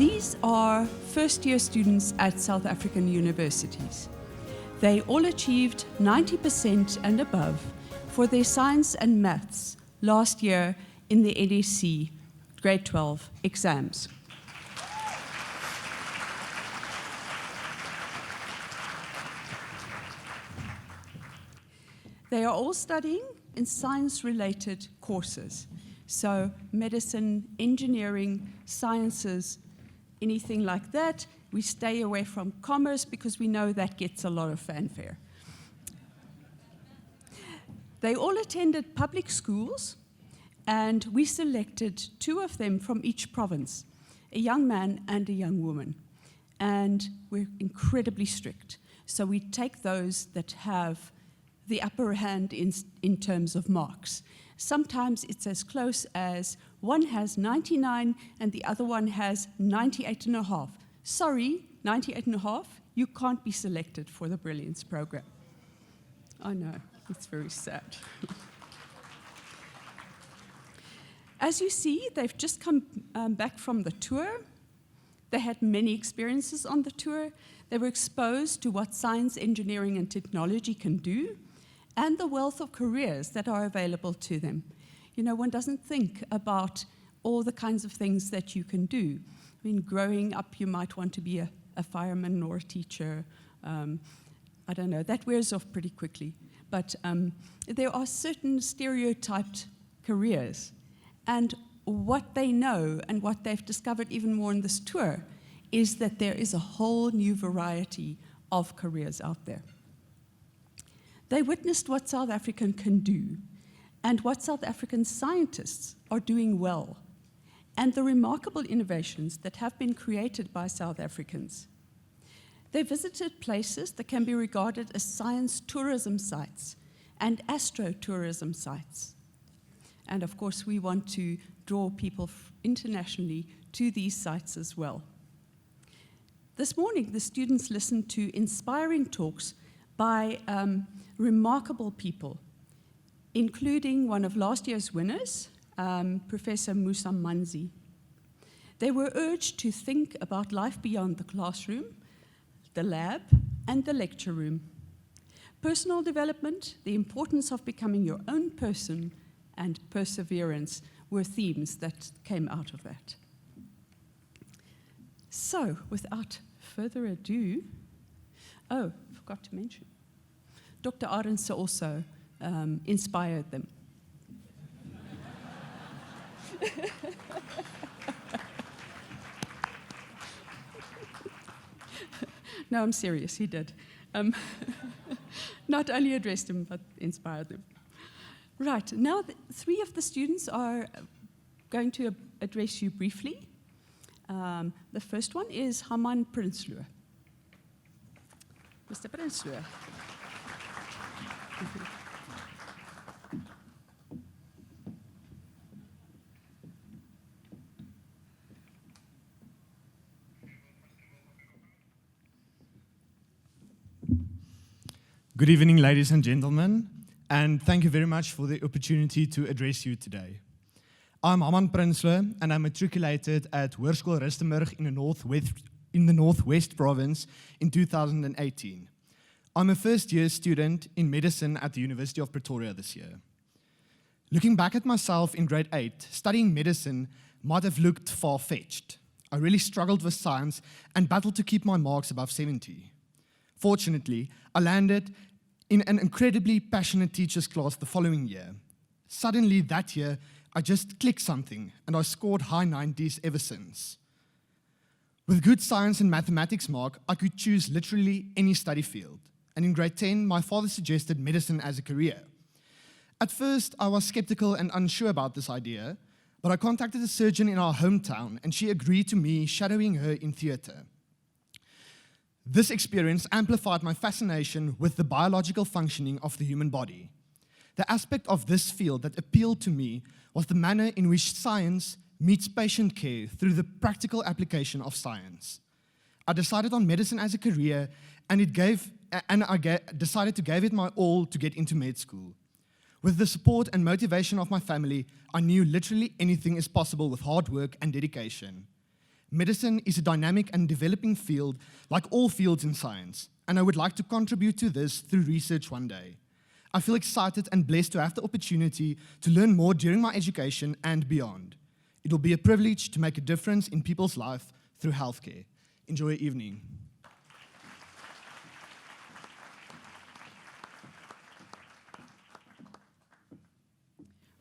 These are first-year students at South African universities. They all achieved 90% and above for their science and maths last year in the NSC grade 12 exams. They are all studying in science-related courses, so medicine, engineering, sciences, anything like that. We stay away from commerce because we know that gets a lot of fanfare. They all attended public schools, and we selected 2 of them from each province, a young man and a young woman. And we're incredibly strict. So we take those that have the upper hand in terms of marks. Sometimes it's as close as one has 99 and the other one has 98.5. Sorry, 98.5, you can't be selected for the Brilliance program. I know, it's very sad. As you see, they've just come back from the tour. They had many experiences on the tour. They were exposed to what science, engineering, and technology can do, and the wealth of careers that are available to them. You know, one doesn't think about all the kinds of things that you can do. I mean, growing up, you might want to be a fireman or a teacher. I don't know, that wears off pretty quickly. But there are certain stereotyped careers. And what they know and what they've discovered even more in this tour is that there is a whole new variety of careers out there. They witnessed what South African can do and what South African scientists are doing well, and the remarkable innovations that have been created by South Africans. They visited places that can be regarded as science tourism sites and astro-tourism sites. And of course, we want to draw people internationally to these sites as well. This morning, the students listened to inspiring talks by remarkable people, including one of last year's winners, Professor Musa Manzi. They were urged to think about life beyond the classroom, the lab, and the lecture room. Personal development, the importance of becoming your own person, and perseverance were themes that came out of that. So, without further ado, oh, I forgot to mention, Dr. Arendse also inspired them. No, I'm serious, he did. Not only addressed them, but inspired them. Right, now 3 of the students are going to address you briefly. The first one is Harmon Prinsloo. Mr. Prinsloo. Good evening, ladies and gentlemen, and thank you very much for the opportunity to address you today. I'm Harmon Prinsloo, and I matriculated at Hoërskool Rustenburg in the Northwest Province in 2018. I'm a first-year student in medicine at the University of Pretoria this year. Looking back at myself in grade 8, studying medicine might have looked far-fetched. I really struggled with science and battled to keep my marks above 70. Fortunately, I landed in an incredibly passionate teacher's class the following year. Suddenly, that year, I just clicked something, and I scored high 90s ever since. With good science and mathematics mark, I could choose literally any study field. And in grade 10, my father suggested medicine as a career. At first, I was skeptical and unsure about this idea, but I contacted a surgeon in our hometown, and she agreed to me shadowing her in theatre. This experience amplified my fascination with the biological functioning of the human body. The aspect of this field that appealed to me was the manner in which science meets patient care through the practical application of science. I decided on medicine as a career, and I decided to give it my all to get into med school. With the support and motivation of my family, I knew literally anything is possible with hard work and dedication. Medicine is a dynamic and developing field like all fields in science, and I would like to contribute to this through research one day. I feel excited and blessed to have the opportunity to learn more during my education and beyond. It will be a privilege to make a difference in people's life through healthcare. Enjoy your evening.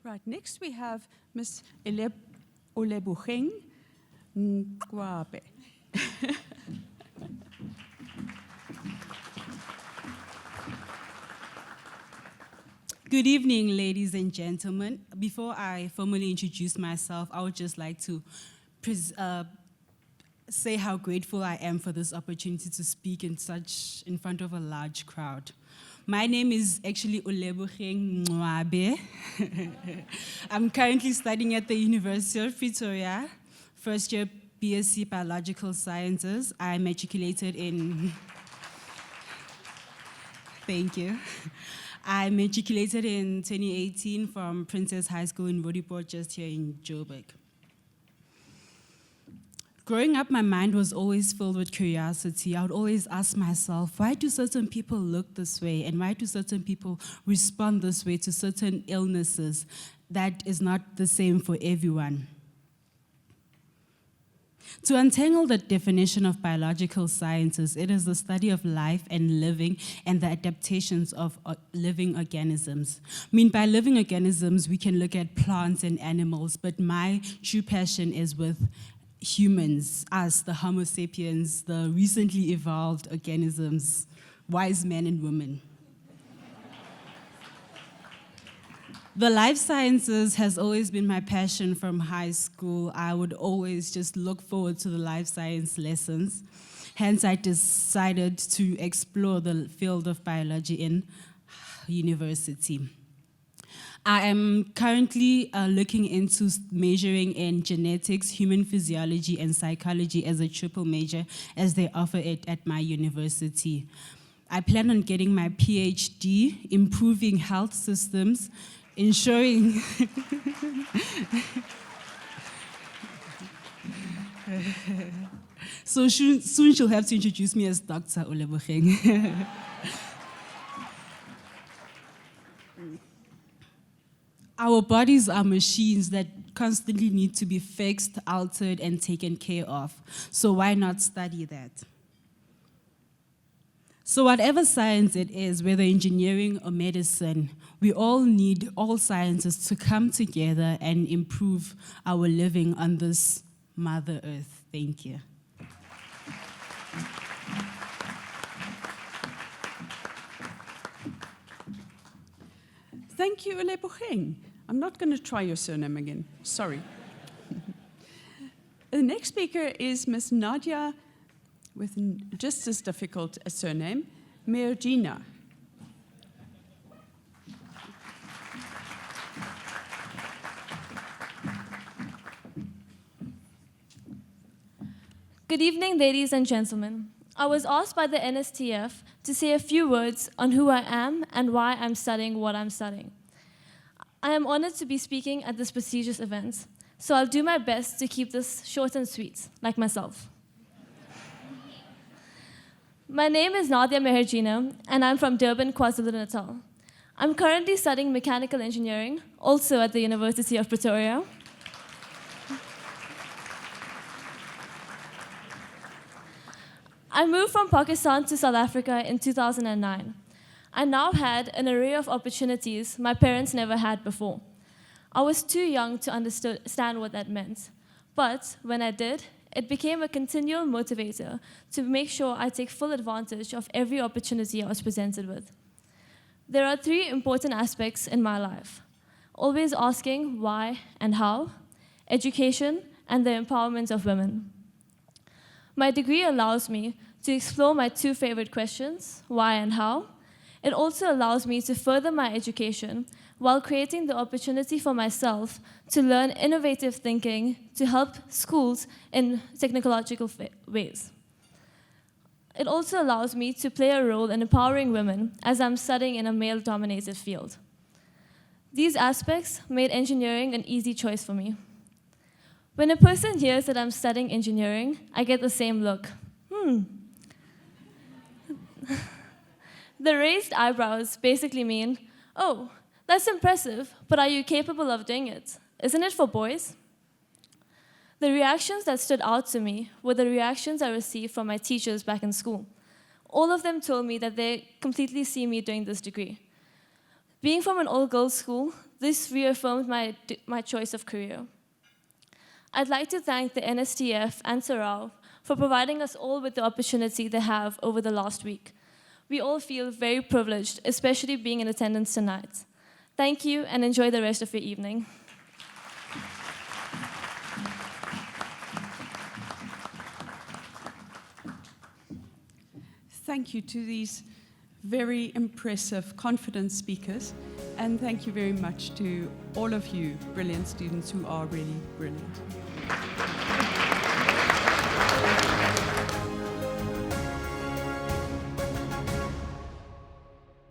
Right, next we have Ms. Belaboring. Good evening, ladies and gentlemen. Before I formally introduce myself, I would just like to say how grateful I am for this opportunity to speak in front of a large crowd. My name is actually Belaboring. I'm currently studying at the University of Pretoria, first year BSc Biological Sciences. I matriculated in, thank you. I matriculated in 2018 from Princess High School in Roodepoort, just here in Joburg. Growing up, my mind was always filled with curiosity. I would always ask myself, why do certain people look this way? And why do certain people respond this way to certain illnesses that is not the same for everyone? To untangle the definition of biological sciences, it is the study of life and living and the adaptations of living organisms. I mean, by living organisms, we can look at plants and animals, but my true passion is with humans, us, the Homo sapiens, the recently evolved organisms, wise men and women. The life sciences has always been my passion from high school. I would always just look forward to the life science lessons. Hence, I decided to explore the field of biology in university. I am currently looking into majoring in genetics, human physiology, and psychology as a triple major, as they offer it at my university. I plan on getting my PhD, improving health systems, ensuring so soon she'll have to introduce me as Dr. Belaboring. Our bodies are machines that constantly need to be fixed, altered, and taken care of. So why not study that? So whatever science it is, whether engineering or medicine, we all need all sciences to come together and improve our living on this Mother Earth. Thank you. Thank you, Belaboring. I'm not going to try your surname again. Sorry. The next speaker is Ms. Nadia, with just as difficult a surname, Mara. Good evening, ladies and gentlemen. I was asked by the NSTF to say a few words on who I am and why I'm studying what I'm studying. I am honored to be speaking at this prestigious event, so I'll do my best to keep this short and sweet, like myself. My name is Nadia Mara, and I'm from Durban, KwaZulu-Natal. I'm currently studying mechanical engineering, also at the University of Pretoria. I moved from Pakistan to South Africa in 2009. I now had an array of opportunities my parents never had before. I was too young to understand what that meant. But when I did, it became a continual motivator to make sure I take full advantage of every opportunity I was presented with. There are three important aspects in my life: always asking why and how, education, and the empowerment of women. My degree allows me to explore my two favorite questions, why and how. It also allows me to further my education while creating the opportunity for myself to learn innovative thinking to help schools in technological ways. It also allows me to play a role in empowering women as I'm studying in a male-dominated field. These aspects made engineering an easy choice for me. When a person hears that I'm studying engineering, I get the same look. The raised eyebrows basically mean, oh, that's impressive, but are you capable of doing it? Isn't it for boys? The reactions that stood out to me were the reactions I received from my teachers back in school. All of them told me that they completely see me doing this degree. Being from an all-girls school, this reaffirmed my choice of career. I'd like to thank the NSTF and Sarau for providing us all with the opportunity they have over the last week. We all feel very privileged, especially being in attendance tonight. Thank you, and enjoy the rest of your evening. Thank you to these very impressive, confident speakers, and thank you very much to all of you brilliant students who are really brilliant.